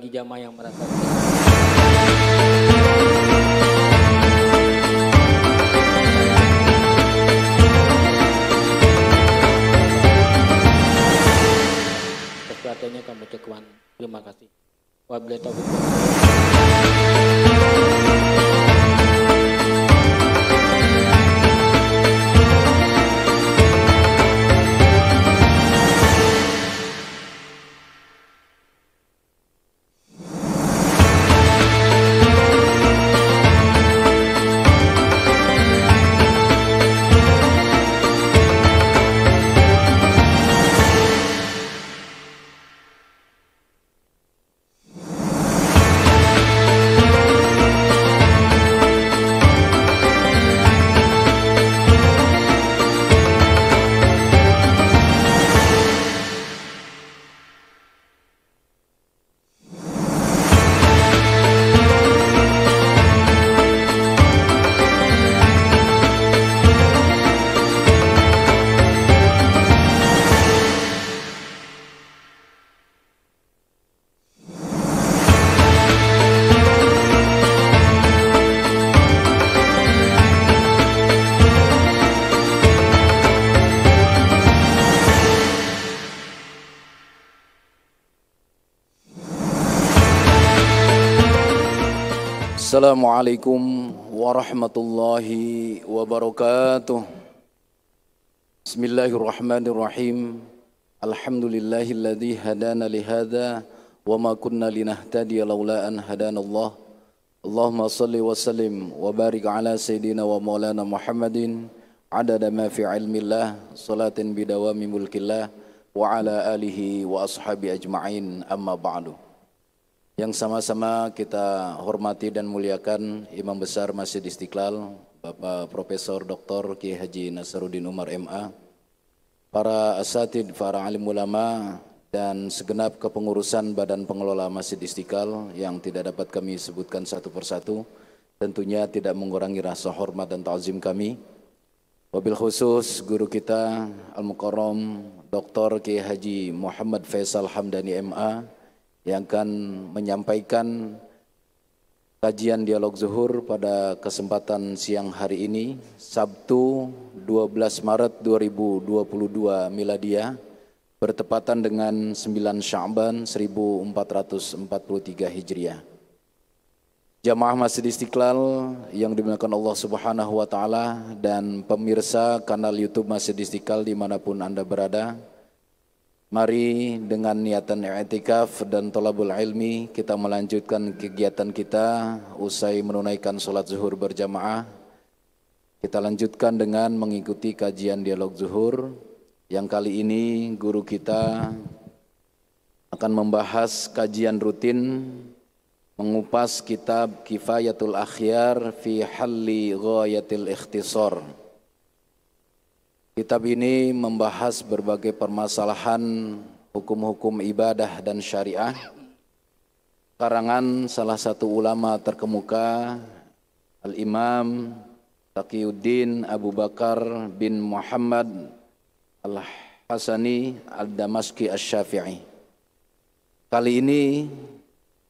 bagi jamaah yang merasa sesuatunya kami ucapkan terima kasih. Wabillahi taufiq. Assalamualaikum warahmatullahi wabarakatuh. Bismillahirrahmanirrahim. Alhamdulillahilladzi hadana lihadza wa ma kunna linahtadiya laula an hadanallah. Allahumma salli wa sallim wa barik ala sayyidina wa maulana Muhammadin adada ma fi ilmillah salatin bidawami mulkillah wa ala alihi wa ashabi ajma'in amma ba'du. Yang sama-sama kita hormati dan muliakan Imam Besar Masjid Istiqlal, Bapak Profesor Dr. Kiai Haji Nasaruddin Umar MA, para asatid, para alim ulama, dan segenap kepengurusan Badan Pengelola Masjid Istiqlal yang tidak dapat kami sebutkan satu persatu, tentunya tidak mengurangi rasa hormat dan ta'zim kami. Wabil khusus guru kita Al-Mukarram Dr. Kiai Haji Muhammad Faisal Hamdani MA, yang akan menyampaikan kajian dialog zuhur pada kesempatan siang hari ini, Sabtu 12 Maret 2022 Miladiah, bertepatan dengan 9 Sya'ban 1443 Hijriah. Jamaah Masjid Istiqlal yang dimuliakan Allah Subhanahu wa Ta'ala dan pemirsa kanal YouTube Masjid Istiqlal dimanapun Anda berada, mari dengan niatan i'tikaf dan thalabul ilmi kita melanjutkan kegiatan kita usai menunaikan sholat zuhur berjamaah. Kita lanjutkan dengan mengikuti kajian dialog zuhur yang kali ini guru kita akan membahas kajian rutin mengupas kitab Kifayatul Akhyar fi Halli Ghayatil Ikhtisar. Kitab ini membahas berbagai permasalahan hukum-hukum ibadah dan syariah, karangan salah satu ulama terkemuka, Al-Imam Taqiyuddin Abu Bakar bin Muhammad Al-Hasani Al-Damaski Asy-Syafi'i. Kali ini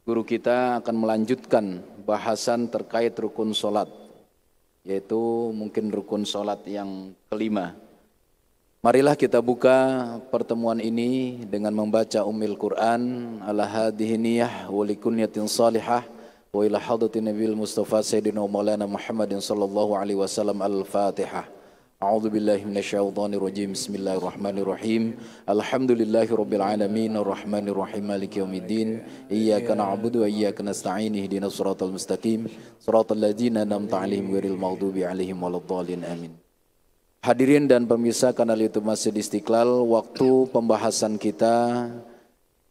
guru kita akan melanjutkan bahasan terkait rukun sholat, yaitu mungkin rukun sholat yang kelima. Marilah kita buka pertemuan ini dengan membaca Ummul Quran ala hadhihi niyyah wa likunyatin salihah wa ila hadratin Nabil Mustafa Sayyidina Maulana Muhammadin sallallahu alaihi wasallam. Al-Fatihah. A'udzu billahi minasyaitonir rajim. Bismillahirrahmanirrahim. Alhamdulillahirabbil alamin arrahmanir rahim maliki yaumiddin. Iyyaka na'budu wa iyyaka nasta'in. Ihdinas siratal mustaqim. Siratal ladzina an'amta 'alaihim ghairil maghdubi 'alaihim waladdallin. Amin. Hadirin dan pemirsa kanal YouTube Masjid Istiqlal, waktu pembahasan kita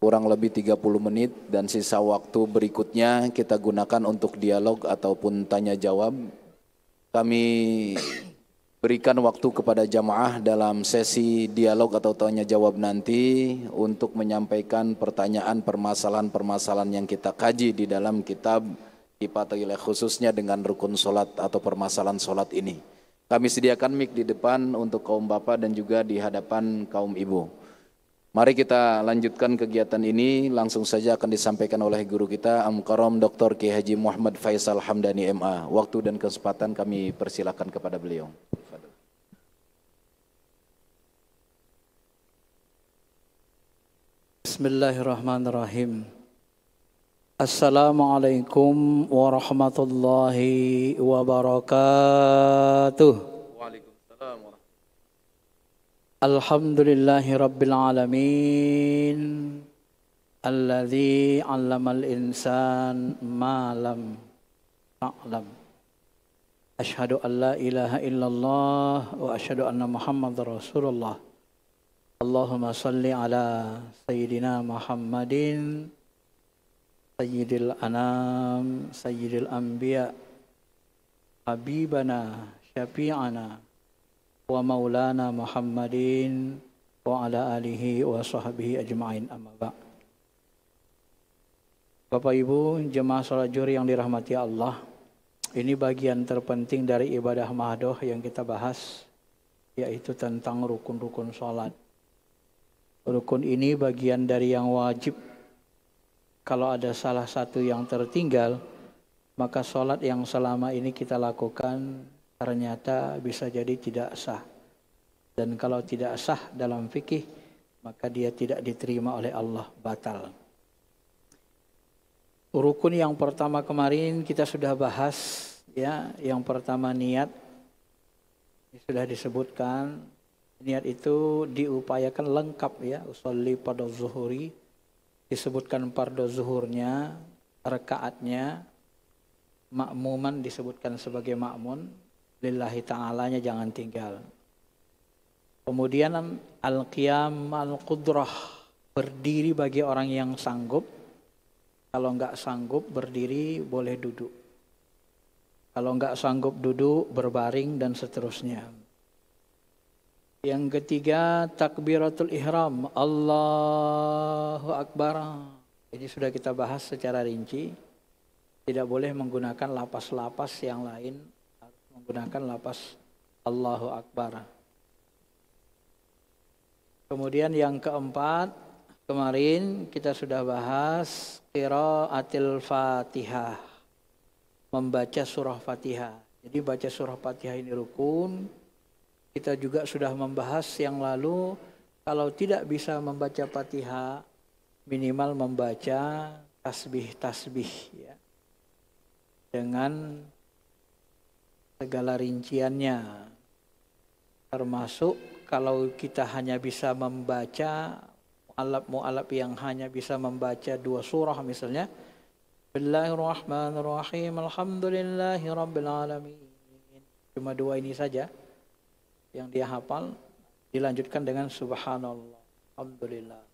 kurang lebih 30 menit dan sisa waktu berikutnya kita gunakan untuk dialog ataupun tanya jawab. Kami berikan waktu kepada jamaah dalam sesi dialog atau tanya jawab nanti untuk menyampaikan pertanyaan permasalahan-permasalahan yang kita kaji di dalam kitab Kifayatul Akhyar, khususnya dengan rukun sholat atau permasalahan sholat ini. Kami sediakan mic di depan untuk kaum bapak dan juga di hadapan kaum ibu. Mari kita lanjutkan kegiatan ini, langsung saja akan disampaikan oleh guru kita Am-Karam Dr. Ki Haji Muhammad Faisal Hamdani MA. Waktu dan kesempatan kami persilakan kepada beliau. Bismillahirrahmanirrahim. Assalamualaikum warahmatullahi wabarakatuh. Alhamdulillahi rabbil alamin. Alladzi 'allamal insan ma lam ta'lam. Asyhadu an la ilaha illallah wa asyhadu anna Muhammadar Rasulullah. Allahumma salli ala sayyidina Muhammadin sayyidil anam sayyidil anbiya habibana syafi'ana wa maulana Muhammadin wa ala alihi wa sahbihi ajma'in, amma ba'. Bapak Ibu jemaah salat Zuhur yang dirahmati Allah, ini bagian terpenting dari ibadah mahdoh yang kita bahas, yaitu tentang rukun-rukun salat. Rukun ini bagian dari yang wajib. Kalau ada salah satu yang tertinggal, maka salat yang selama ini kita lakukan ternyata bisa jadi tidak sah. Dan kalau tidak sah dalam fikih, maka dia tidak diterima oleh Allah, batal. Rukun yang pertama kemarin kita sudah bahas, ya. Yang pertama niat, ini sudah disebutkan. Niat itu diupayakan lengkap, ya. Usolli pada zuhuri, disebutkan fardu zuhurnya, rakaatnya, makmuman disebutkan sebagai makmun. Lillahi ta'alanya jangan tinggal. Kemudian al-qiyam al-qudrah, berdiri bagi orang yang sanggup. Kalau enggak sanggup berdiri boleh duduk. Kalau enggak sanggup duduk berbaring dan seterusnya. Yang ketiga takbiratul ihram, Allahu Akbar. Ini sudah kita bahas secara rinci. Tidak boleh menggunakan lapas-lapas yang lain, menggunakan lapas Allahu Akbar. Kemudian yang keempat, kemarin kita sudah bahas qiraatil Fatihah, membaca surah Fatihah. Jadi baca surah Fatihah ini rukun. Kita juga sudah membahas yang lalu, kalau tidak bisa membaca Fatihah, minimal membaca tasbih-tasbih, ya, dengan segala rinciannya, termasuk kalau kita hanya bisa membaca mu'alaf yang hanya bisa membaca 2 surah misalnya, Bismillahirrahmanirrahim, Alhamdulillahi Rabbil Alamin, cuma 2 ini saja yang dia hafal, dilanjutkan dengan Subhanallah, Alhamdulillah.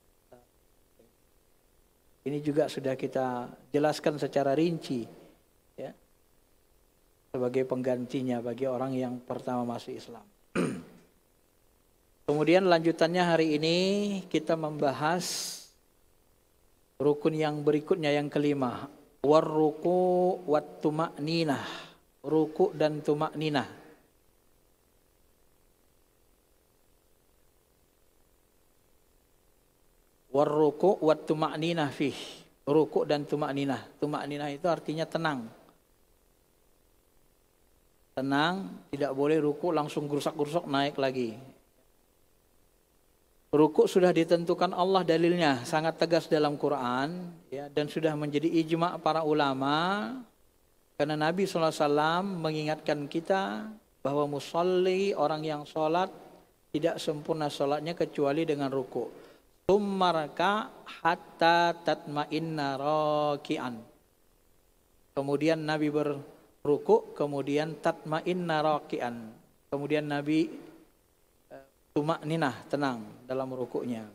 Ini juga sudah kita jelaskan secara rinci, ya, sebagai penggantinya bagi orang yang pertama masuk Islam. Kemudian lanjutannya hari ini kita membahas rukun yang berikutnya, yang kelima, warruku wat tuma'ninah, ruku dan tuma'ninah. Warruku wat tuma'ninah fih, ruku dan tuma'ninah. Tuma'ninah itu artinya tenang. Tenang, tidak boleh ruku langsung gursak-gursak naik lagi. Ruku sudah ditentukan Allah dalilnya, sangat tegas dalam Quran, ya, dan sudah menjadi ijma' para ulama. Karena Nabi SAW mengingatkan kita bahwa musalli, orang yang sholat, tidak sempurna sholatnya kecuali dengan ruku. Summarka hatta tatma'inna raki'an. Kemudian Nabi berruku, kemudian tatma'inna raki'an. Kemudian Nabi tuma'ninah, tenang dalam rukuknya.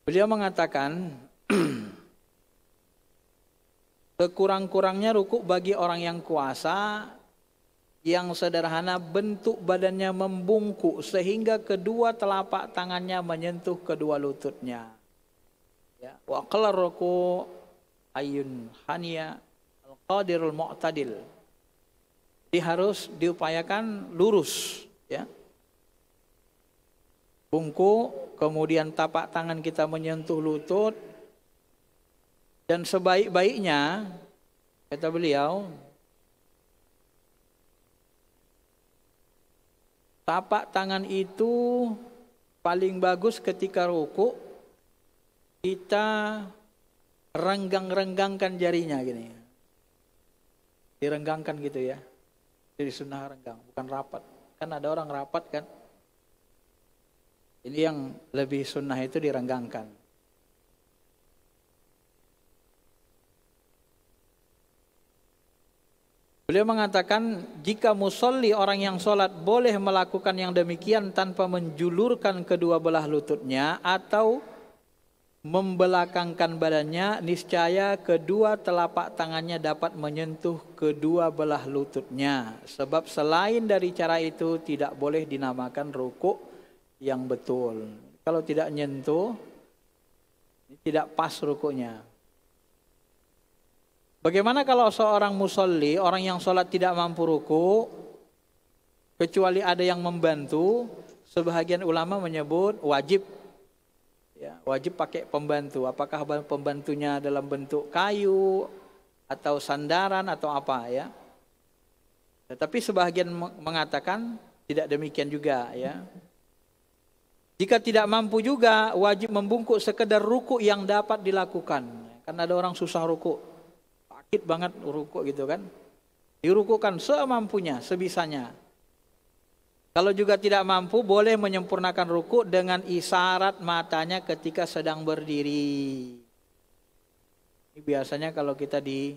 Beliau mengatakan sekurang-kurangnya rukuk bagi orang yang kuasa, yang sederhana, bentuk badannya membungkuk sehingga kedua telapak tangannya menyentuh kedua lututnya. Ya, wa qala ruku ayun haniya al-qadirul mu'tadil. Jadi harus diupayakan lurus, ya. bungkuk, kemudian tapak tangan kita menyentuh lutut, dan sebaik-baiknya, kata beliau, tapak tangan itu paling bagus ketika ruku, kita renggang-renggangkan jarinya gini. Direnggangkan gitu ya. Jadi sunnah renggang, bukan rapat. Kan ada orang rapat kan. Ini yang lebih sunnah itu direnggangkan. Beliau mengatakan jika musolli orang yang sholat boleh melakukan yang demikian tanpa menjulurkan kedua belah lututnya atau membelakangkan badannya, niscaya kedua telapak tangannya dapat menyentuh kedua belah lututnya. Sebab selain dari cara itu tidak boleh dinamakan rukuk yang betul. Kalau tidak nyentuh, tidak pas rukuknya. Bagaimana kalau seorang musolli, orang yang sholat tidak mampu ruku, kecuali ada yang membantu? Sebahagian ulama menyebut wajib. Ya, wajib pakai pembantu. Apakah pembantunya dalam bentuk kayu atau sandaran atau apa ya? Tetapi sebahagian mengatakan tidak demikian juga ya. Jika tidak mampu juga wajib membungkuk sekedar ruku yang dapat dilakukan. Karena ada orang susah ruku, sakit banget ruku gitu kan. Dirukukan semampunya, sebisanya. Kalau juga tidak mampu, boleh menyempurnakan ruku dengan isyarat matanya ketika sedang berdiri. Ini biasanya kalau kita di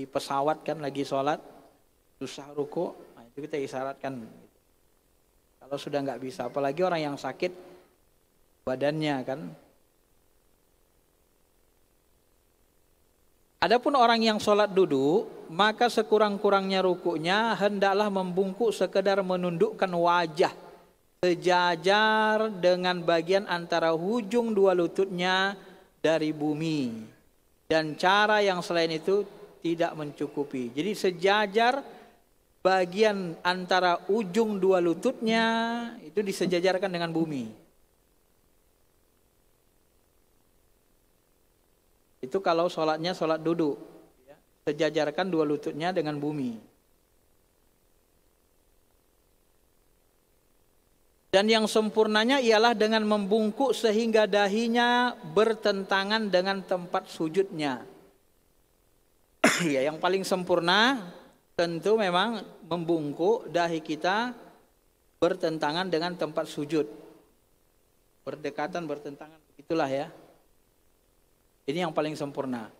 pesawat kan lagi sholat, susah ruku, nah itu kita isyaratkan. Kalau sudah nggak bisa, apalagi orang yang sakit badannya kan. Adapun orang yang sholat duduk, maka sekurang-kurangnya rukuknya hendaklah membungkuk sekedar menundukkan wajah sejajar dengan bagian antara ujung dua lututnya dari bumi. Dan cara yang selain itu tidak mencukupi. Jadi sejajar bagian antara ujung dua lututnya itu disejajarkan dengan bumi. Itu kalau sholatnya sholat duduk, ya, sejajarkan dua lututnya dengan bumi. Dan yang sempurnanya ialah dengan membungkuk sehingga dahinya bertentangan dengan tempat sujudnya. Ya, yang paling sempurna tentu memang membungkuk dahi kita bertentangan dengan tempat sujud. Berdekatan, bertentangan, itulah ya. Ini yang paling sempurna.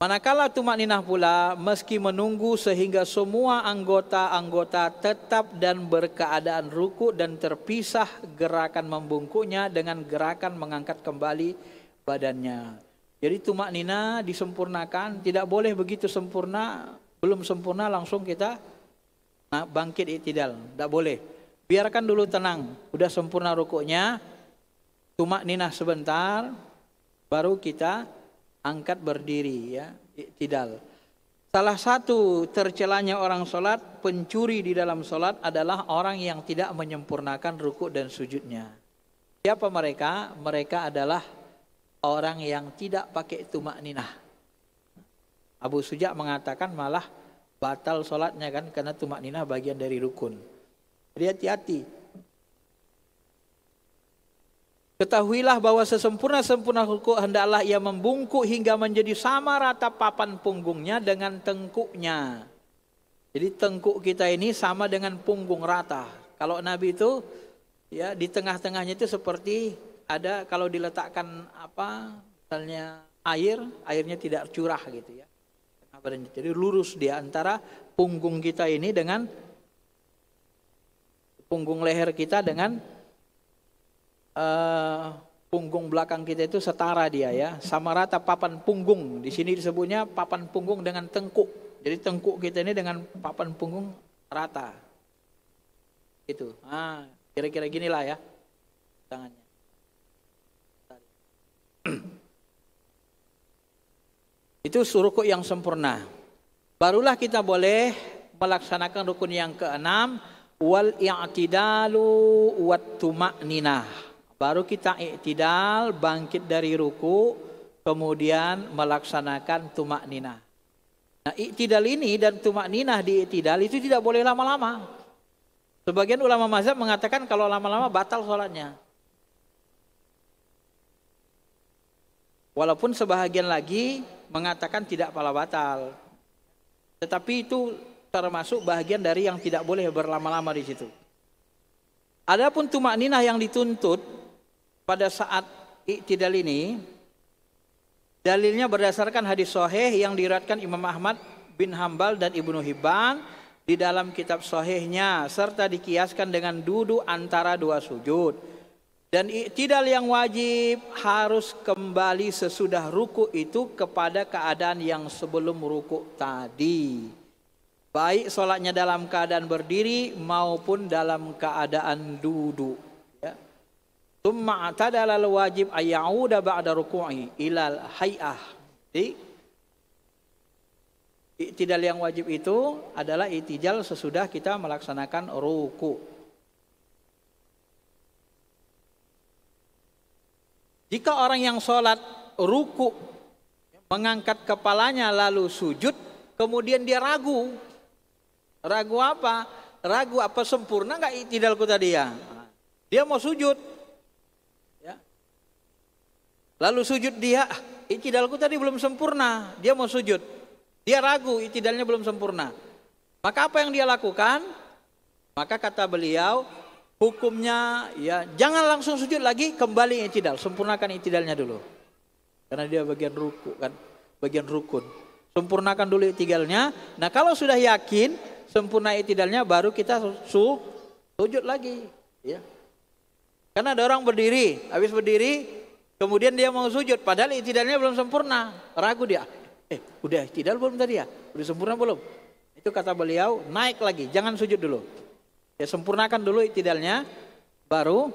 Manakala tumakninah pula, meski menunggu sehingga semua anggota-anggota tetap dan berkeadaan ruku dan terpisah gerakan membungkuknya dengan gerakan mengangkat kembali badannya. Jadi tumakninah disempurnakan, tidak boleh begitu sempurna, belum sempurna langsung kita bangkit i'tidal, tidak boleh. Biarkan dulu tenang, udah sempurna rukuknya, tumakninah sebentar, baru kita angkat berdiri ya, i'tidal. Salah satu tercelanya orang sholat, pencuri di dalam sholat adalah orang yang tidak menyempurnakan ruku dan sujudnya. Siapa mereka? Mereka adalah orang yang tidak pakai tumakninah. Abu Suja mengatakan malah batal sholatnya kan, karena tumakninah bagian dari rukun. Jadi hati-hati. Ketahuilah bahwa sesempurna-sempurna ruku hendaklah ia membungkuk hingga menjadi sama rata papan punggungnya dengan tengkuknya. Jadi tengkuk kita ini sama dengan punggung rata. Kalau Nabi itu ya di tengah-tengahnya itu seperti ada kalau diletakkan apa misalnya airnya tidak curah gitu ya. Jadi lurus dia antara punggung kita ini dengan punggung leher kita dengan punggung belakang kita itu setara dia ya, sama rata papan punggung. Di sini disebutnya papan punggung dengan tengkuk. Jadi tengkuk kita ini dengan papan punggung rata. Itu. Kira-kira ginilah ya tangannya. Itu rukuk yang sempurna. Barulah kita boleh melaksanakan rukun yang keenam, wal i'tidalu wat tuma'ninah. Baru kita i'tidal, bangkit dari ruku, kemudian melaksanakan tuma'ninah. Nah, i'tidal ini dan tuma'ninah di i'tidal itu tidak boleh lama-lama. Sebagian ulama mazhab mengatakan kalau lama-lama batal sholatnya. Walaupun sebahagian lagi mengatakan tidak pala batal. Tetapi itu termasuk bahagian dari yang tidak boleh berlama-lama di situ. Adapun tuma'ninah yang dituntut pada saat i'tidal ini, dalilnya berdasarkan hadis sahih yang diriwayatkan Imam Ahmad bin Hambal dan Ibnu Hibban di dalam kitab sahihnya, serta dikiaskan dengan duduk antara dua sujud. Dan i'tidal yang wajib harus kembali sesudah ruku itu kepada keadaan yang sebelum ruku tadi. Baik sholatnya dalam keadaan berdiri maupun dalam keadaan duduk. Ya. Tsumma i'tadala al-wajib ayyauda ba'da ruku'i ilal hay'ah. Jadi i'tidal yang wajib itu adalah i'tidal sesudah kita melaksanakan ruku. Jika orang yang sholat ruku mengangkat kepalanya lalu sujud, kemudian dia ragu. Ragu apa? Ragu apa sempurna nggak i'tidalku tadi ya? Dia mau sujud. Ya. Lalu sujud dia, i'tidalku tadi belum sempurna. Dia mau sujud. Dia ragu i'tidalnya belum sempurna. Maka apa yang dia lakukan? Maka kata beliau, hukumnya ya jangan langsung sujud lagi, kembali i'tidal, sempurnakan i'tidalnya dulu. Karena dia bagian ruku kan, bagian rukun. Sempurnakan dulu i'tidalnya. Nah, kalau sudah yakin sempurna i'tidalnya baru kita sujud lagi, ya. Karena ada orang berdiri, habis berdiri kemudian dia mau sujud padahal i'tidalnya belum sempurna. Ragu dia. Udah i'tidal belum tadi ya? Udah sempurna belum? Itu kata beliau, naik lagi, jangan sujud dulu. Ya, sempurnakan dulu i'tidalnya, baru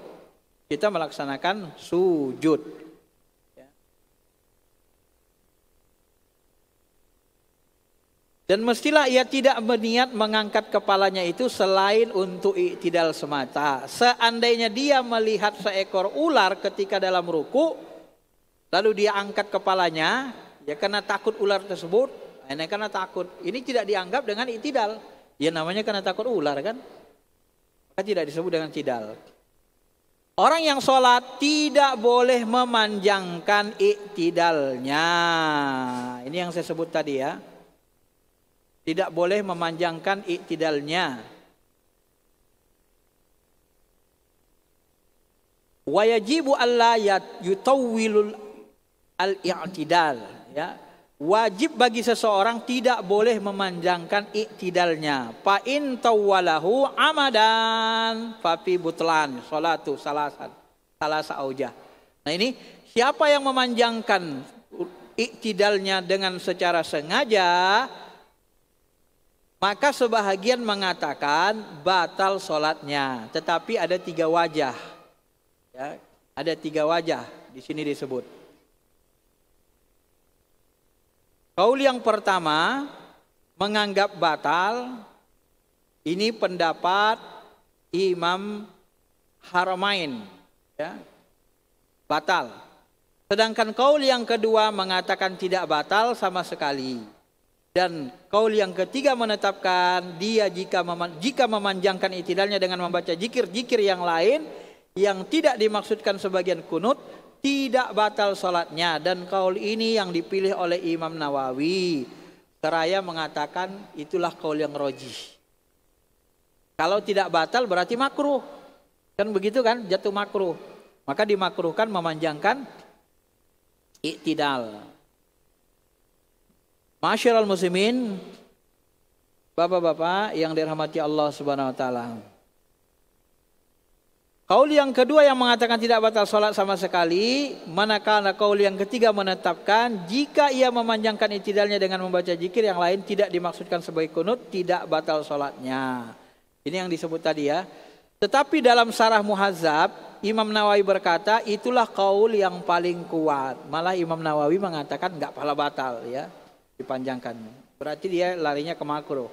kita melaksanakan sujud. Ya. Dan mestilah ia tidak berniat mengangkat kepalanya itu selain untuk i'tidal semata. Seandainya dia melihat seekor ular ketika dalam ruku, lalu dia angkat kepalanya, ya karena takut ular tersebut, ini karena takut. Ini tidak dianggap dengan i'tidal. Ya namanya karena takut ular kan. Maka tidak disebut dengan i'tidal. Orang yang sholat tidak boleh memanjangkan i'tidalnya. Ini yang saya sebut tadi ya. Tidak boleh memanjangkan i'tidalnya. Wa yajibu alla yutawwilul al-i'tidal. Ya. Wajib bagi seseorang tidak boleh memanjangkan i'tidalnya. Fa in tawwalahu amadan fa fi butlan salatu salasa aujah. Nah ini siapa yang memanjangkan i'tidalnya dengan secara sengaja, maka sebahagian mengatakan batal sholatnya. Tetapi ada 3 wajah. Ya, ada 3 wajah di sini disebut. Kaul yang pertama menganggap batal, ini pendapat Imam Haramain, ya, batal. Sedangkan kaul yang kedua mengatakan tidak batal sama sekali. Dan kaul yang ketiga menetapkan dia jika memanjangkan i'tidalnya dengan membaca zikir-zikir yang lain yang tidak dimaksudkan sebagian kunut, tidak batal sholatnya. Dan kaul ini yang dipilih oleh Imam Nawawi. Seraya mengatakan itulah kaul yang rojih. Kalau tidak batal berarti makruh. Kan begitu kan, jatuh makruh. Maka dimakruhkan memanjangkan i'tidal. Masyiral muslimin, bapak-bapak yang dirahmati Allah Subhanahu wa taala. Kaul yang kedua yang mengatakan tidak batal sholat sama sekali, manakala kaul yang ketiga menetapkan jika ia memanjangkan i'tidalnya dengan membaca zikir yang lain tidak dimaksudkan sebagai kunut, tidak batal sholatnya. Ini yang disebut tadi ya. Tetapi dalam Syarah Muhadzab, Imam Nawawi berkata itulah kaul yang paling kuat. Malah Imam Nawawi mengatakan enggak pala batal ya, dipanjangkan. Berarti dia larinya ke makruh.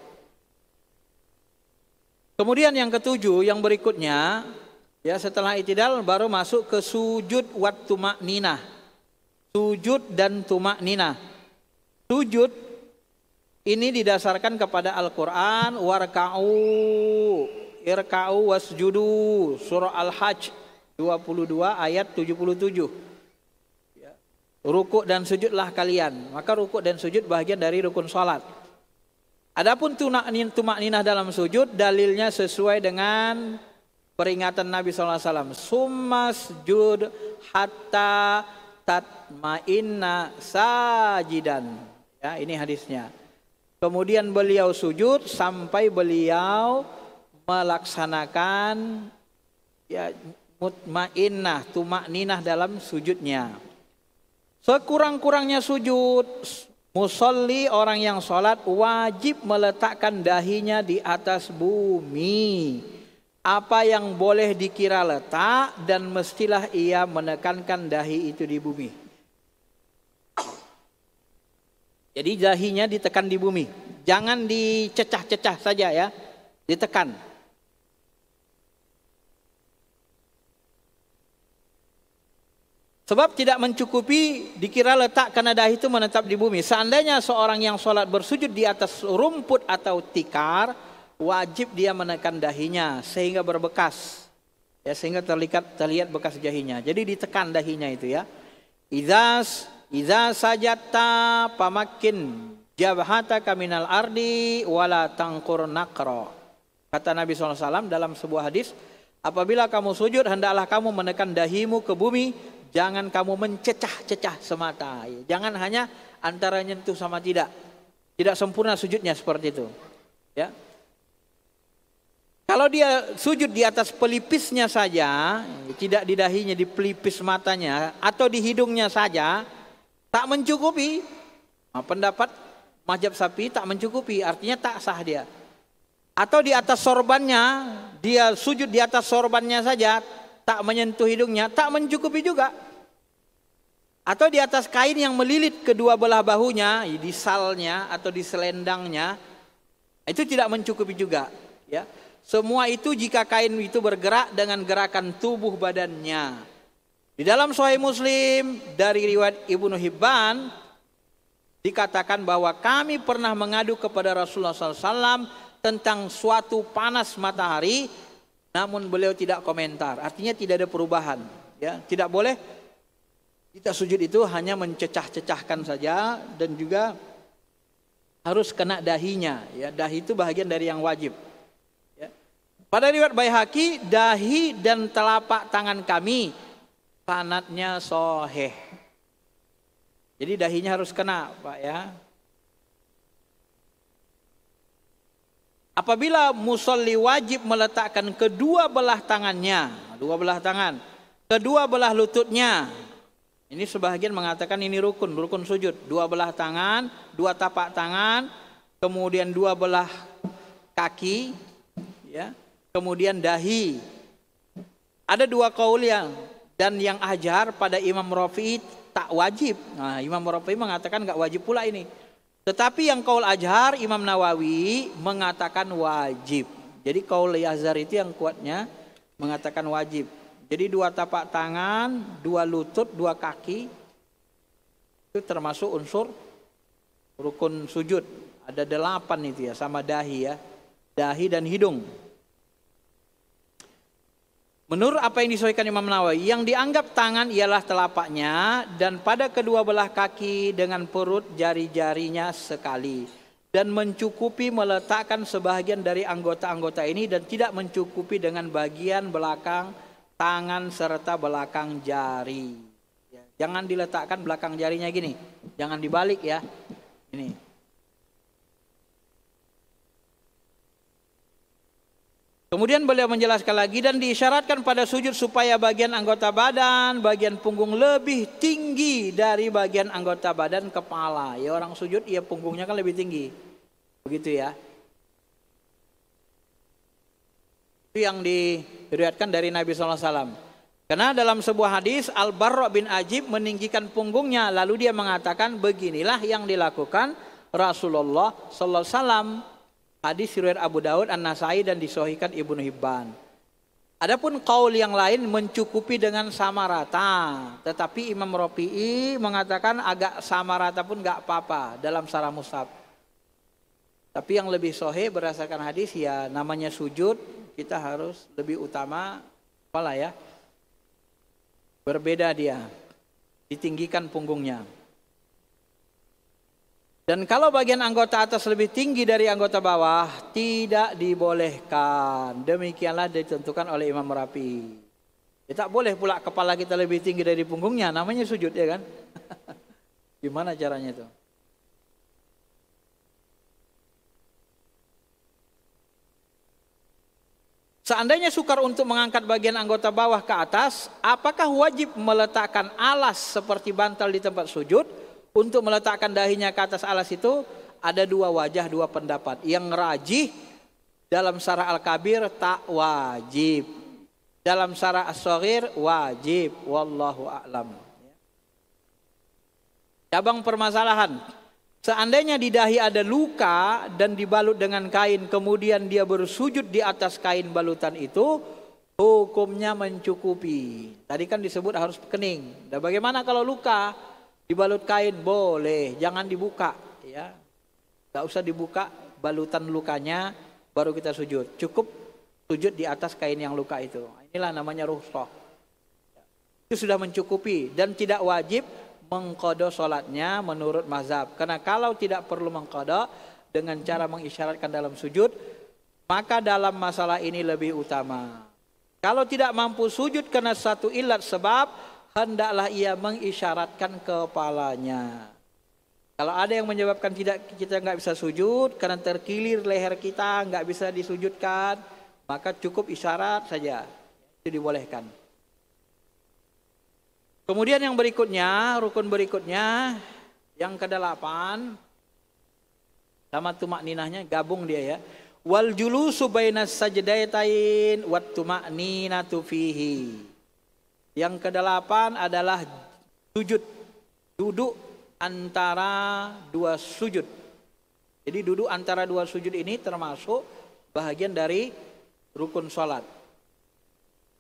Kemudian yang ketujuh, yang berikutnya, ya setelah i'tidal baru masuk ke sujud wat tumakninah. Sujud dan tumakninah. Sujud ini didasarkan kepada Al-Quran, irka'u wasjudu, surah Al-Hajj 22 ayat 77. Ya. Rukuk dan sujudlah kalian. Maka rukuk dan sujud bahagian dari rukun salat. Adapun tumakninah dalam sujud, dalilnya sesuai dengan peringatan Nabi SAW. Summasjud hatta tatma'inna sajidan. Ya, ini hadisnya. Kemudian beliau sujud sampai beliau melaksanakan ya mutmainnah, tumakninah dalam sujudnya. Sekurang-kurangnya sujud, musolli orang yang sholat wajib meletakkan dahinya di atas bumi. Apa yang boleh dikira letak dan mestilah ia menekankan dahi itu di bumi. Jadi dahinya ditekan di bumi, jangan dicecah-cecah saja ya, ditekan. Sebab tidak mencukupi dikira letak karena dahi itu menetap di bumi. Seandainya seorang yang sholat bersujud di atas rumput atau tikar, wajib dia menekan dahinya sehingga berbekas, ya sehingga terlihat bekas dahinya. Jadi ditekan dahinya itu ya. Iza sajatta pamakin jabhataka minal ardi wala tangkur nakro. Kata Nabi SAW dalam sebuah hadis, apabila kamu sujud hendaklah kamu menekan dahimu ke bumi, jangan kamu mencecah-cecah semata. Jangan hanya antara nyentuh sama tidak. Tidak sempurna sujudnya seperti itu. Ya. Kalau dia sujud di atas pelipisnya saja, tidak di dahinya, di pelipis matanya atau di hidungnya saja, tak mencukupi. Nah, pendapat mazhab Syafi'i tak mencukupi, artinya tak sah dia. Atau di atas sorbannya, dia sujud di atas sorbannya saja, tak menyentuh hidungnya, tak mencukupi juga. Atau di atas kain yang melilit kedua belah bahunya, di salnya atau di selendangnya, itu tidak mencukupi juga. Ya. Semua itu jika kain itu bergerak dengan gerakan tubuh badannya. Di dalam Sahih Muslim dari riwayat Ibnu Hibban dikatakan bahwa kami pernah mengadu kepada Rasulullah SAW tentang suatu panas matahari, namun beliau tidak komentar. Artinya tidak ada perubahan. Ya, tidak boleh kita sujud itu hanya mencecah-cecahkan saja dan juga harus kena dahinya. Ya, dahi itu bahagian dari yang wajib. Ya. Pada riwayat Baihaqi, dahi dan telapak tangan kami sanadnya sahih. Jadi dahinya harus kena, Pak ya. Apabila musolli wajib meletakkan kedua belah tangannya, dua belah tangan, kedua belah lututnya. Ini sebahagian mengatakan ini rukun sujud. Dua belah tangan, dua tapak tangan, kemudian dua belah kaki, ya, kemudian dahi. Ada dua qaul dan yang ajar pada Imam Rafi'i tak wajib. Nah, Imam Rafi'i mengatakan enggak wajib pula ini. Tetapi yang qaul ajhar Imam Nawawi mengatakan wajib. Jadi qaul azhar itu yang kuatnya mengatakan wajib. Jadi dua tapak tangan, dua lutut, dua kaki itu termasuk unsur rukun sujud. Ada 8 itu ya, sama dahi ya. Dahi dan hidung. Menurut apa yang disebutkan Imam Nawawi, yang dianggap tangan ialah telapaknya dan pada kedua belah kaki dengan perut jari-jarinya sekali. Dan mencukupi meletakkan sebahagian dari anggota-anggota ini dan tidak mencukupi dengan bagian belakang tangan serta belakang jari. Jangan diletakkan belakang jarinya gini, jangan dibalik ya. Ini. Kemudian beliau menjelaskan lagi dan diisyaratkan pada sujud supaya bagian anggota badan, bagian punggung lebih tinggi dari bagian anggota badan kepala. Ya orang sujud ya punggungnya kan lebih tinggi. Begitu ya. Itu yang diriwayatkan dari Nabi SAW. Karena dalam sebuah hadis Al-Barra bin Ajib meninggikan punggungnya lalu dia mengatakan beginilah yang dilakukan Rasulullah SAW. Hadis riwayat Abu Daud, An-Nasai dan disahihkan Ibnu Hibban. Adapun qaul yang lain mencukupi dengan sama rata, tetapi Imam Rafi'i mengatakan agak sama rata pun nggak apa-apa dalam syarah mushaf. Tapi yang lebih sahih berdasarkan hadis ya namanya sujud kita harus lebih utama kepala ya. Berbeda dia, ditinggikan punggungnya. Dan kalau bagian anggota atas lebih tinggi dari anggota bawah, tidak dibolehkan. Demikianlah ditentukan oleh Imam Rafi'i. Ya, tak boleh pula kepala kita lebih tinggi dari punggungnya, namanya sujud ya kan? Gimana caranya itu? Seandainya sukar untuk mengangkat bagian anggota bawah ke atas, apakah wajib meletakkan alas seperti bantal di tempat sujud? Untuk meletakkan dahinya ke atas alas itu ada dua wajah, dua pendapat. Yang rajih dalam syarah Al-Kabir tak wajib. Dalam syarah As-Shaghir wajib. Wallahu a'lam. Cabang permasalahan. Seandainya di dahi ada luka dan dibalut dengan kain, kemudian dia bersujud di atas kain balutan itu, hukumnya mencukupi. Tadi kan disebut harus kening. Dan bagaimana kalau luka? Dibalut kain boleh, jangan dibuka, ya, nggak usah dibuka balutan lukanya, baru kita sujud. Cukup sujud di atas kain yang luka itu. Inilah namanya rukhsah. Itu sudah mencukupi dan tidak wajib mengqadha sholatnya menurut mazhab. Karena kalau tidak perlu mengqadha dengan cara mengisyaratkan dalam sujud, maka dalam masalah ini lebih utama. Kalau tidak mampu sujud karena satu ilat sebab, hendaklah ia mengisyaratkan kepalanya. Kalau ada yang menyebabkan kita nggak bisa sujud karena terkilir leher kita nggak bisa disujudkan, maka cukup isyarat saja, itu dibolehkan. Kemudian yang berikutnya, rukun berikutnya yang ke-8 sama tumak ninahnya gabung dia ya. Wal julusu bainas sajdatain wat tuma'ninatu fihi. Yang ke-8 adalah sujud, duduk antara dua sujud. Jadi duduk antara dua sujud ini termasuk bahagian dari rukun sholat.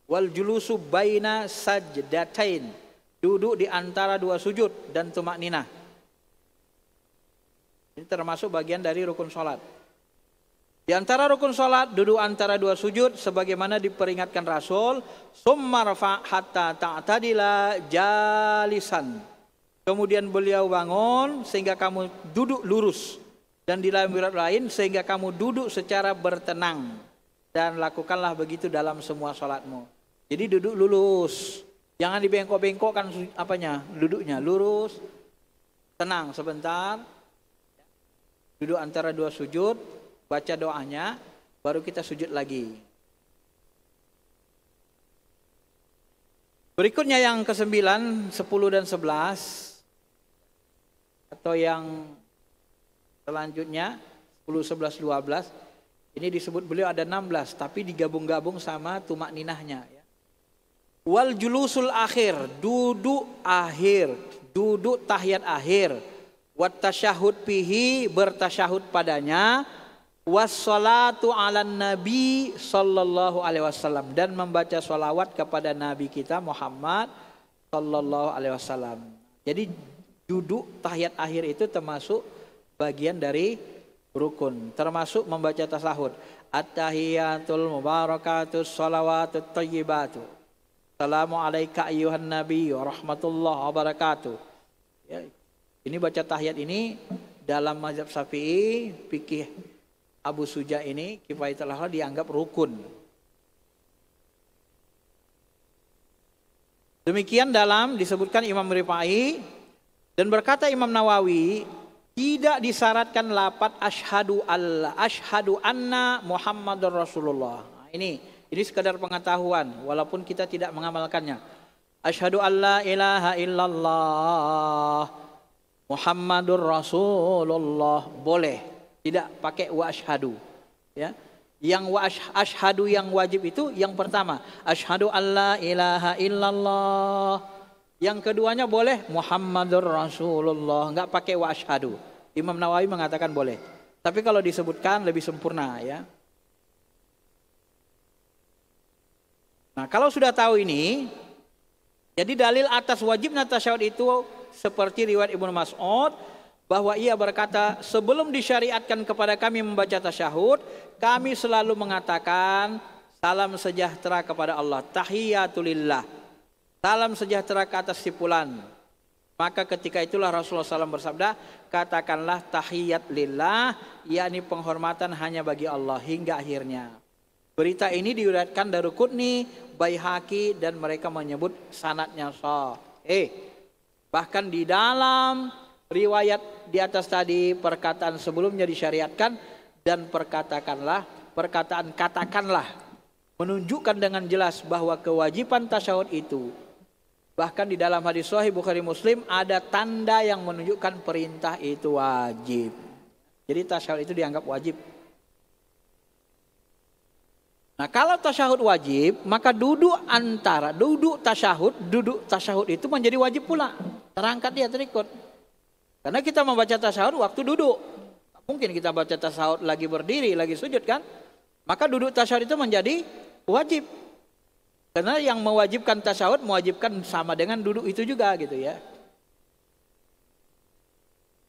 Wal julusu baina sajdatain, duduk di antara dua sujud dan tumak ninah. Ini termasuk bagian dari rukun sholat. Di antara rukun sholat, duduk antara dua sujud sebagaimana diperingatkan Rasul, summa rafa hatta ta'tadila jalisan. Kemudian beliau bangun sehingga kamu duduk lurus, dan di dalam riwayat lain sehingga kamu duduk secara bertenang, dan lakukanlah begitu dalam semua sholatmu. Jadi duduk lurus, jangan dibengkok-bengkokkan duduknya, lurus, tenang sebentar, duduk antara dua sujud, baca doanya, baru kita sujud lagi. Berikutnya yang ke-9, 10 dan 11. Atau yang selanjutnya, 10, 11, 12. Ini disebut beliau ada 16, tapi digabung-gabung sama tumak ninahnya. Wal julusul akhir, duduk akhir, duduk tahiyat akhir. Wat tasyahud pihi, bertasyahud padanya. Wassalatu ala nabi sallallahu alaihi wasallam, dan membaca sholawat kepada nabi kita Muhammad sallallahu alaihi wasallam. Jadi duduk tahiyat akhir itu termasuk bagian dari rukun, termasuk membaca tasahud. At-tahiyatul mubarakatus sholawatut thayyibatu. Assalamu alayka ayyuhan nabi wa rahmatullahi wa barakatuh. Ya, ini baca tahiyat ini dalam mazhab Syafi'i, fikih Abu Suja ini, Kifayatul Ahwal dianggap rukun. Demikian dalam disebutkan Imam Rifai, dan berkata Imam Nawawi, tidak disyaratkan lafaz asyhadu anna Muhammadur Rasulullah. Nah, ini sekadar pengetahuan walaupun kita tidak mengamalkannya. Asyhadu alla ilaha illallah Muhammadur Rasulullah boleh. Tidak pakai wa asyhadu, ya. Yang wa asyhadu yang wajib itu yang pertama, asyhadu alla ilaha illallah. Yang keduanya boleh Muhammadur Rasulullah, enggak pakai wa asyhadu. Imam Nawawi mengatakan boleh. Tapi kalau disebutkan lebih sempurna ya. Nah, kalau sudah tahu ini, jadi dalil atas wajibnya tasyahud itu seperti riwayat Ibnu Mas'ud bahwa ia berkata, sebelum disyariatkan kepada kami membaca tasyahud, kami selalu mengatakan salam sejahtera kepada Allah, tahiyatulillah, salam sejahtera ke atas si fulan. Maka ketika itulah Rasulullah SAW bersabda, katakanlah tahiyat lillah, yakni penghormatan hanya bagi Allah, hingga akhirnya. Berita ini diriwayatkan Daruqutni, Baihaqi, dan mereka menyebut sanadnya sahih. Bahkan di dalam riwayat di atas tadi, perkataan sebelumnya disyariatkan, dan perkataan katakanlah menunjukkan dengan jelas bahwa kewajiban tasyahud itu, bahkan di dalam hadis sahih Bukhari Muslim ada tanda yang menunjukkan perintah itu wajib. Jadi tasyahud itu dianggap wajib. Nah, kalau tasyahud wajib, maka duduk tasyahud itu menjadi wajib pula. Terangkat dia, terikut. Karena kita membaca tasyahud waktu duduk. Mungkin kita baca tasyahud lagi berdiri, lagi sujud kan? Maka duduk tasyahud itu menjadi wajib. Karena yang mewajibkan tasyahud mewajibkan sama dengan duduk itu juga gitu ya.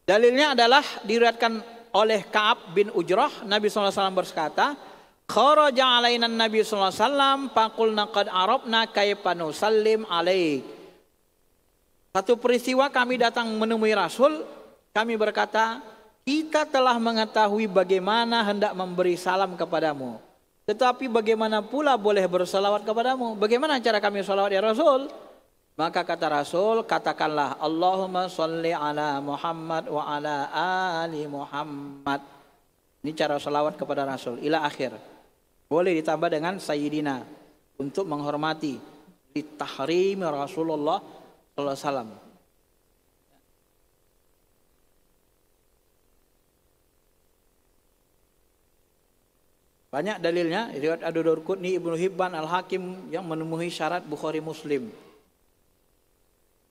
Dalilnya adalah diriwayatkan oleh Ka'ab bin Ujrah, Nabi SAW berkata, kharaja alaina Nabi SAW faqulna qad arabna kaifa nusallim alaik. Satu peristiwa kami datang menemui Rasul, kami berkata, kita telah mengetahui bagaimana hendak memberi salam kepadamu. Tetapi bagaimana pula boleh bersalawat kepadamu? Bagaimana cara kami salawat ya Rasul? Maka kata Rasul, katakanlah Allahumma sholli ala Muhammad wa ala ali Muhammad. Ini cara salawat kepada Rasul. Ila akhir. Boleh ditambah dengan Sayyidina untuk menghormati ditahrimi Rasulullah sallallahu alaihi wasallam. Banyak dalilnya, riwayat Ad-Darqutni, Ibnu Hibban, Al-Hakim yang memenuhi syarat Bukhari Muslim.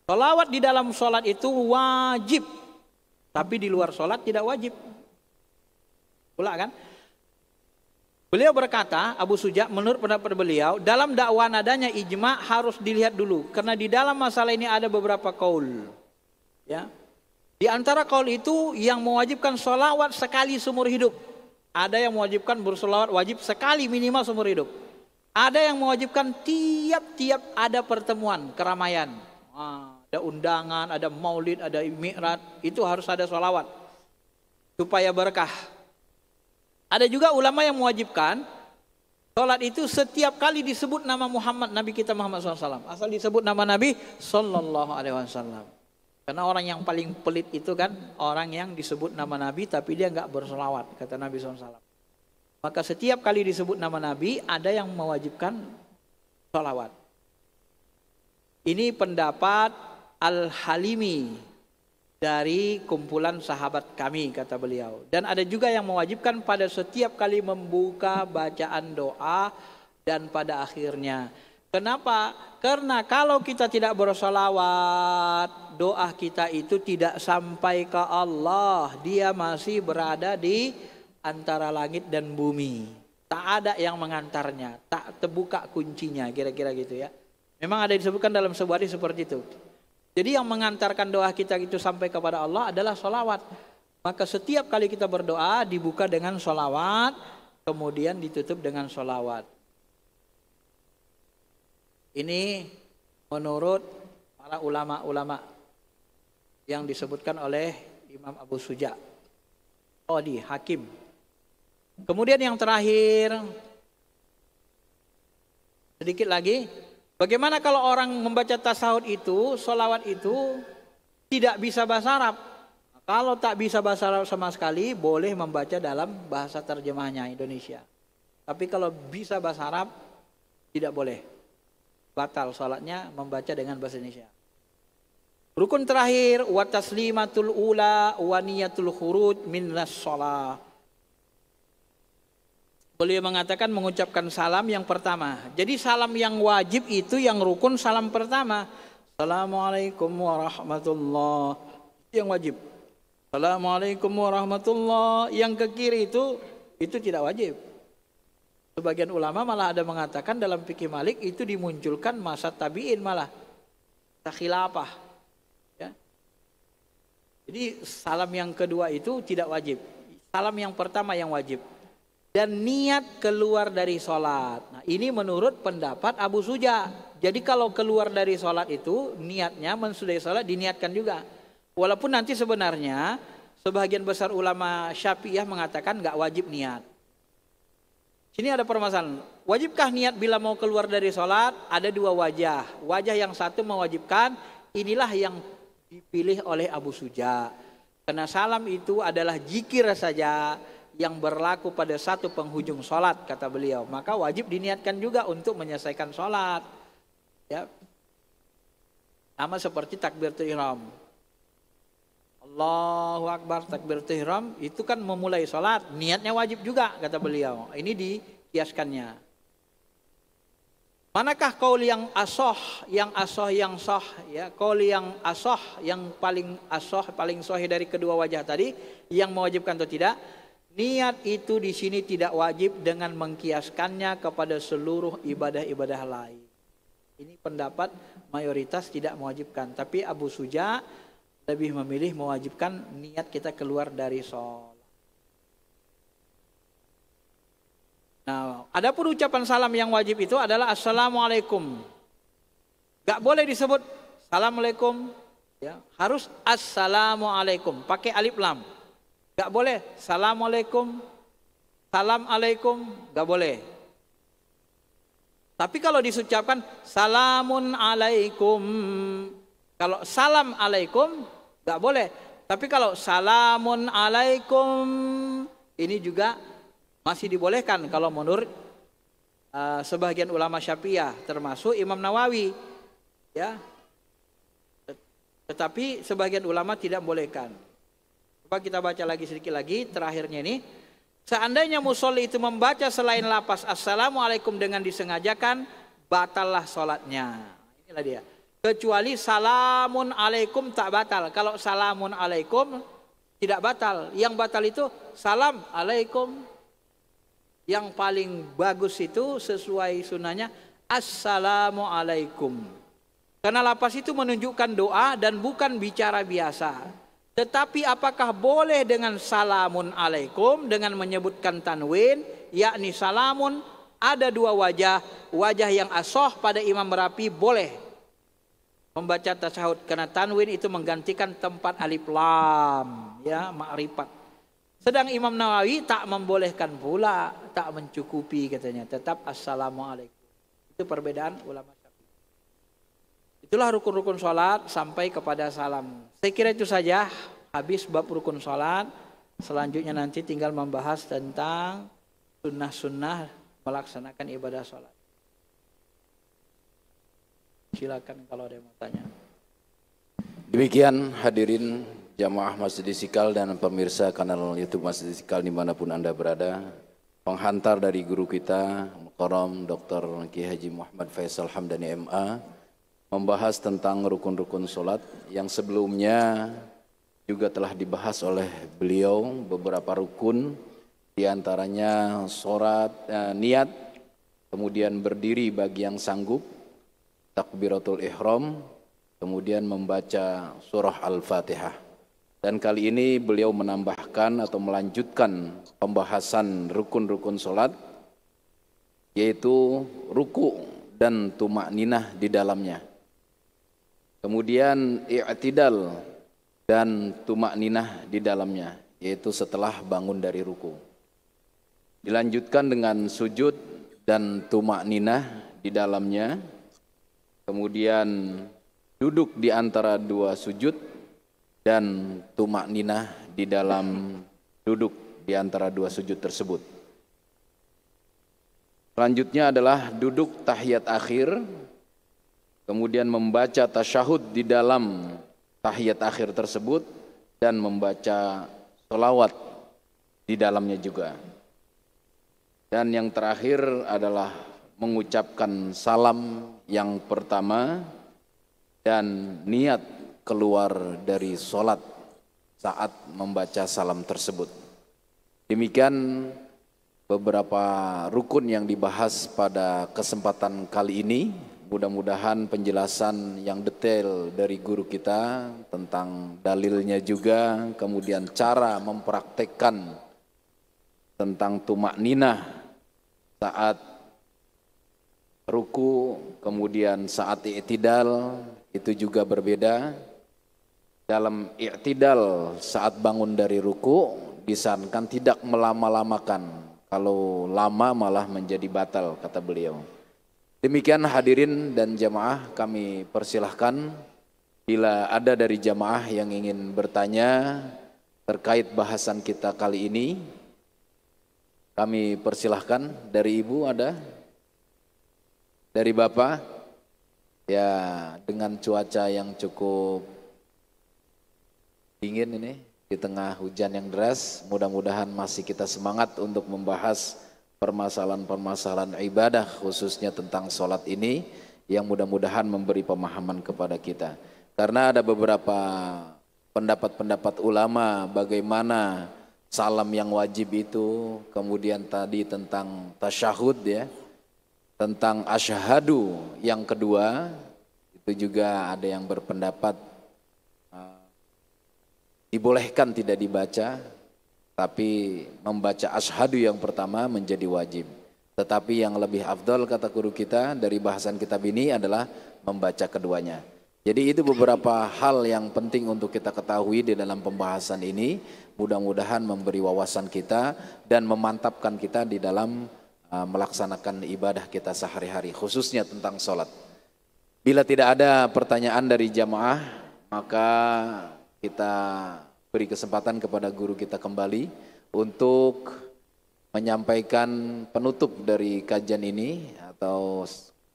Salawat di dalam sholat itu wajib, tapi di luar sholat tidak wajib. Pula kan? Beliau berkata, Abu Suja, menurut pendapat beliau, dalam dakwah nadanya ijma harus dilihat dulu, karena di dalam masalah ini ada beberapa qaul. Ya, di antara qaul itu yang mewajibkan salawat sekali seumur hidup. Ada yang mewajibkan bersolawat wajib sekali minimal seumur hidup. Ada yang mewajibkan tiap-tiap ada pertemuan, keramaian. Ada undangan, ada maulid, ada mi'raj, itu harus ada solawat. Supaya berkah. Ada juga ulama yang mewajibkan sholat itu setiap kali disebut nama Muhammad, Nabi kita Muhammad SAW. Asal disebut nama Nabi SAW. Karena orang yang paling pelit itu kan orang yang disebut nama Nabi tapi dia enggak bersolawat, kata Nabi SAW. Maka setiap kali disebut nama Nabi ada yang mewajibkan solawat. Ini pendapat Al-Halimi dari kumpulan sahabat kami, kata beliau. Dan ada juga yang mewajibkan pada setiap kali membuka bacaan doa dan pada akhirnya. Kenapa? Karena kalau kita tidak bersolawat, doa kita itu tidak sampai ke Allah. Dia masih berada di antara langit dan bumi. Tak ada yang mengantarnya, tak terbuka kuncinya, kira-kira gitu ya. Memang ada disebutkan dalam sebuah hadis seperti itu. Jadi yang mengantarkan doa kita itu sampai kepada Allah adalah solawat. Maka setiap kali kita berdoa dibuka dengan solawat, kemudian ditutup dengan solawat. Ini menurut para ulama-ulama yang disebutkan oleh Imam Abu Suja, Qadi, Hakim. Kemudian yang terakhir, sedikit lagi, bagaimana kalau orang membaca tasawuf itu, sholawat itu tidak bisa bahasa Arab? Kalau tak bisa bahasa Arab sama sekali, boleh membaca dalam bahasa terjemahnya Indonesia. Tapi kalau bisa bahasa Arab, tidak boleh. Batal sholatnya membaca dengan bahasa Indonesia. Rukun terakhir, wa taslimatul ula wa niyatul khuruj minas sholat. Beliau mengatakan mengucapkan salam yang pertama. Jadi salam yang wajib itu yang rukun salam pertama. Assalamualaikum warahmatullahi, yang wajib. Assalamualaikum warahmatullah. Yang ke kiri itu tidak wajib. Sebagian ulama malah ada mengatakan dalam fikih Malik itu dimunculkan masa tabi'in malah. Khilafah. Ya. Jadi salam yang kedua itu tidak wajib. Salam yang pertama yang wajib. Dan niat keluar dari sholat. Nah, ini menurut pendapat Abu Suja. Jadi kalau keluar dari sholat itu niatnya mensudahi sholat diniatkan juga. Walaupun nanti sebenarnya sebagian besar ulama Syafi'iyah mengatakan nggak wajib niat. Sini ada permasalahan. Wajibkah niat bila mau keluar dari sholat? Ada dua wajah. Wajah yang satu mewajibkan. Inilah yang dipilih oleh Abu Suja. Karena salam itu adalah zikir saja yang berlaku pada satu penghujung sholat, kata beliau. Maka wajib diniatkan juga untuk menyelesaikan sholat. Ya. Sama seperti takbiratul ihram. Allahu Akbar, takbiratul ihram itu kan memulai sholat. Niatnya wajib juga, kata beliau. Ini dikiaskannya. Manakah qaul yang asoh, yang soh, ya, qaul yang asoh, yang paling asoh, paling sahih dari kedua wajah tadi, yang mewajibkan atau tidak? Niat itu di sini tidak wajib dengan mengkiaskannya kepada seluruh ibadah-ibadah lain. Ini pendapat mayoritas tidak mewajibkan, tapi Abu Suja lebih memilih mewajibkan niat kita keluar dari sholat. Nah, adapun ucapan salam yang wajib itu adalah assalamualaikum. Gak boleh disebut assalamualaikum, ya, harus assalamualaikum, pakai alif lam. Gak boleh assalamualaikum, salam alaikum, gak boleh. Tapi kalau disucapkan salamun alaikum, kalau salam alaikum gak boleh. Tapi kalau salamun alaikum ini juga masih dibolehkan kalau menurut sebagian ulama Syafi'iyah termasuk Imam Nawawi, ya. Tetapi sebagian ulama tidak membolehkan. Coba kita baca lagi sedikit lagi terakhirnya ini. Seandainya musolli itu membaca selain lapas assalamualaikum dengan disengajakan, batallah sholatnya. Inilah dia. Kecuali salamun alaikum tak batal. Kalau salamun alaikum tidak batal. Yang batal itu salam alaikum. Yang paling bagus itu sesuai sunnahnya assalamu alaikum. Karena lapas itu menunjukkan doa dan bukan bicara biasa. Tetapi apakah boleh dengan salamun alaikum dengan menyebutkan tanwin, yakni salamun, ada dua wajah. Wajah yang asoh pada Imam Rafi boleh membaca tasyahud karena tanwin itu menggantikan tempat alif lam, ya, ma'rifat. Sedang Imam Nawawi tak membolehkan pula, tak mencukupi katanya, tetap assalamualaikum. Itu perbedaan ulama. Itulah rukun-rukun sholat sampai kepada salam. Saya kira itu saja, habis bab rukun sholat. Selanjutnya nanti tinggal membahas tentang sunnah-sunnah melaksanakan ibadah sholat. Silakan kalau ada yang mau tanya. Demikian hadirin jamaah Masjid Istiqlal dan pemirsa kanal YouTube Masjid Istiqlal dimanapun Anda berada. Penghantar dari guru kita, Mukarram Dr. Kiai Haji Muhammad Faisal Hamdani MA, membahas tentang rukun-rukun sholat yang sebelumnya juga telah dibahas oleh beliau beberapa rukun, diantaranya sholat, niat, kemudian berdiri bagi yang sanggup, takbiratul ihram, kemudian membaca surah Al-Fatihah. Dan kali ini beliau menambahkan atau melanjutkan pembahasan rukun-rukun sholat, yaitu ruku dan tumakninah di dalamnya. Kemudian i'tidal dan tumakninah di dalamnya, yaitu setelah bangun dari ruku. Dilanjutkan dengan sujud dan tumakninah di dalamnya. Kemudian duduk di antara dua sujud dan tumakninah di dalam duduk di antara dua sujud tersebut. Selanjutnya adalah duduk tahiyat akhir, kemudian membaca tasyahud di dalam tahiyat akhir tersebut dan membaca sholawat di dalamnya juga. Dan yang terakhir adalah mengucapkan salam yang pertama dan niat keluar dari sholat saat membaca salam tersebut. Demikian beberapa rukun yang dibahas pada kesempatan kali ini. Mudah-mudahan penjelasan yang detail dari guru kita tentang dalilnya juga, kemudian cara mempraktekkan tentang tumak ninah saat ruku, kemudian saat i'tidal itu juga berbeda. Dalam i'tidal saat bangun dari ruku disarankan tidak melama-lamakan. Kalau lama malah menjadi batal, kata beliau. Demikian hadirin dan jamaah, kami persilahkan bila ada dari jamaah yang ingin bertanya terkait bahasan kita kali ini, kami persilahkan. Dari ibu ada? Dari bapak? Ya, dengan cuaca yang cukup dingin ini, di tengah hujan yang deras, mudah-mudahan masih kita semangat untuk membahas permasalahan-permasalahan ibadah khususnya tentang sholat ini yang mudah-mudahan memberi pemahaman kepada kita. Karena ada beberapa pendapat-pendapat ulama bagaimana salam yang wajib itu, kemudian tadi tentang tasyahud ya, tentang asyhadu yang kedua, itu juga ada yang berpendapat dibolehkan tidak dibaca, tapi membaca asyhadu yang pertama menjadi wajib. Tetapi yang lebih afdal kata guru kita dari bahasan kitab ini adalah membaca keduanya. Jadi itu beberapa hal yang penting untuk kita ketahui di dalam pembahasan ini. Mudah-mudahan memberi wawasan kita dan memantapkan kita di dalam melaksanakan ibadah kita sehari-hari, khususnya tentang sholat. Bila tidak ada pertanyaan dari jamaah, maka kita beri kesempatan kepada guru kita kembali untuk menyampaikan penutup dari kajian ini atau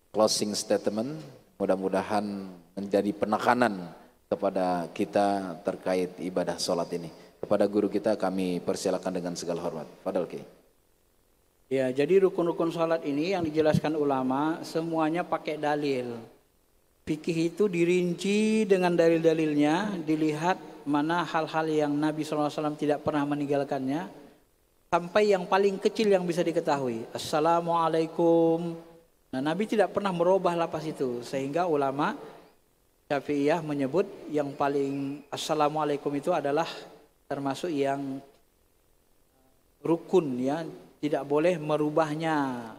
closing statement. Mudah-mudahan menjadi penekanan kepada kita terkait ibadah sholat ini. Kepada guru kita kami persilakan dengan segala hormat. Fadal Ki. Ya, jadi rukun-rukun sholat ini yang dijelaskan ulama semuanya pakai dalil. Fikih itu dirinci dengan dalil-dalilnya, dilihat mana hal-hal yang Nabi SAW tidak pernah meninggalkannya, sampai yang paling kecil yang bisa diketahui. Assalamualaikum. Nah, Nabi tidak pernah merubah lapas itu, sehingga ulama Syafi'iyah menyebut yang paling Assalamualaikum itu adalah termasuk yang rukun ya, tidak boleh merubahnya.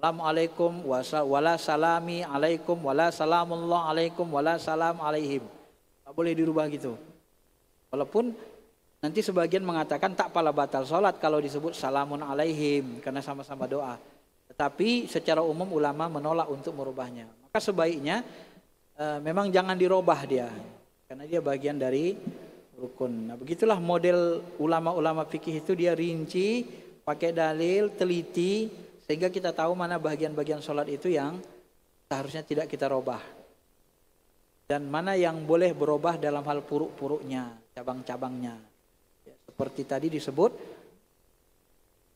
Assalamualaikum wala salami alaikum wala salamullah alaikum wala salam alaihim. Tak boleh dirubah gitu. Walaupun nanti sebagian mengatakan tak pala batal sholat kalau disebut salamun alaihim karena sama-sama doa. Tetapi secara umum ulama menolak untuk merubahnya. Maka sebaiknya memang jangan dirubah dia, karena dia bagian dari rukun. Nah, begitulah model ulama-ulama fikih itu, dia rinci, pakai dalil, teliti, sehingga kita tahu mana bagian-bagian sholat itu yang seharusnya tidak kita robah. Dan mana yang boleh berubah dalam hal puruk-puruknya, cabang-cabangnya. Ya, seperti tadi disebut,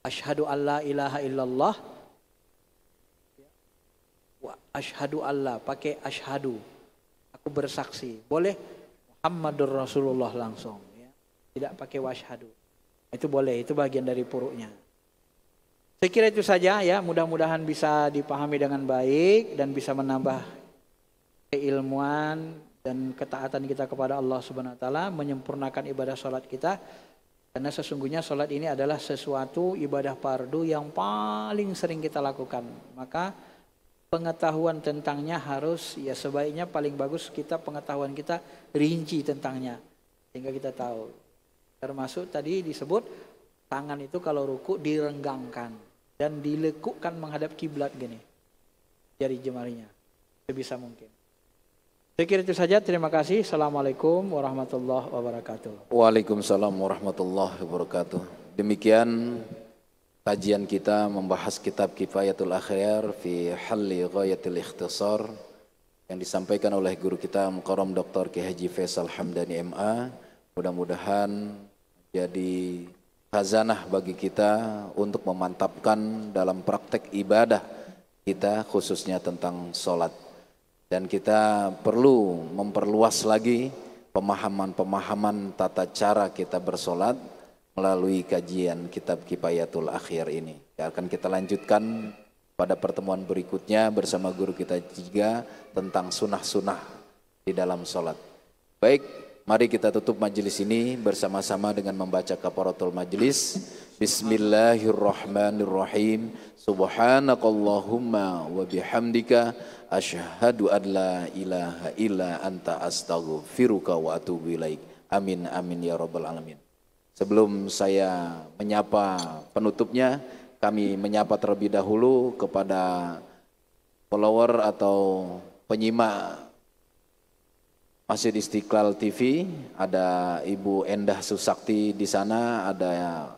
asyhadu alla ilaha illallah, wa asyhadu alla, pakai asyhadu, aku bersaksi. Boleh Muhammadur Rasulullah langsung, ya. Tidak pakai washhadu. Itu boleh, itu bagian dari puruknya. Saya kira itu saja ya, mudah-mudahan bisa dipahami dengan baik dan bisa menambah keilmuan dan ketaatan kita kepada Allah Subhanahu wa taala, menyempurnakan ibadah salat kita, karena sesungguhnya salat ini adalah sesuatu ibadah fardu yang paling sering kita lakukan. Maka pengetahuan tentangnya harus, ya sebaiknya paling bagus kita pengetahuan kita rinci tentangnya sehingga kita tahu. Termasuk tadi disebut tangan itu kalau ruku direnggangkan dan dilekukkan menghadap kiblat gini, jari jemarinya sebisa mungkin. Saya kira itu saja. Terima kasih. Assalamualaikum warahmatullahi wabarakatuh. Waalaikumsalam warahmatullahi wabarakatuh. Demikian kajian kita membahas kitab Kifayatul Akhyar fi Halli Ghayatil Ikhtisar yang disampaikan oleh guru kita Mukarram Dr. Ki Haji Faisal Hamdani MA. Mudah-mudahan jadi khazanah bagi kita untuk memantapkan dalam praktek ibadah kita, khususnya tentang sholat. Dan kita perlu memperluas lagi pemahaman-pemahaman tata cara kita bersolat melalui kajian kitab Kifayatul Akhyar ini. Akan kita lanjutkan pada pertemuan berikutnya bersama guru kita juga tentang sunnah-sunnah di dalam solat. Baik, mari kita tutup majelis ini bersama-sama dengan membaca kafaratul majelis. Bismillahirrahmanirrahim. Subhanakallahumma wa bihamdika asyhadu an la ilaha illa anta astaghfiruka wa atubu ilaik. Amin amin ya rabbal alamin. Sebelum saya menyapa penutupnya, kami menyapa terlebih dahulu kepada follower atau penyimak Masjid Istiqlal TV. Ada Ibu Endah Susakti di sana, ada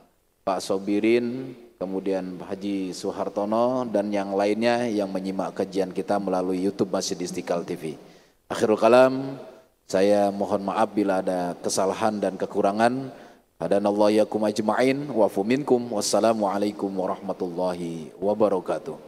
Pak Sobirin, kemudian Haji Suhartono dan yang lainnya yang menyimak kajian kita melalui YouTube Masjid Istiqlal TV. Akhirul kalam, saya mohon maaf bila ada kesalahan dan kekurangan. Hadanallahu yakum ajma'in wa fu minkum. Wassalamualaikum warahmatullahi wabarakatuh.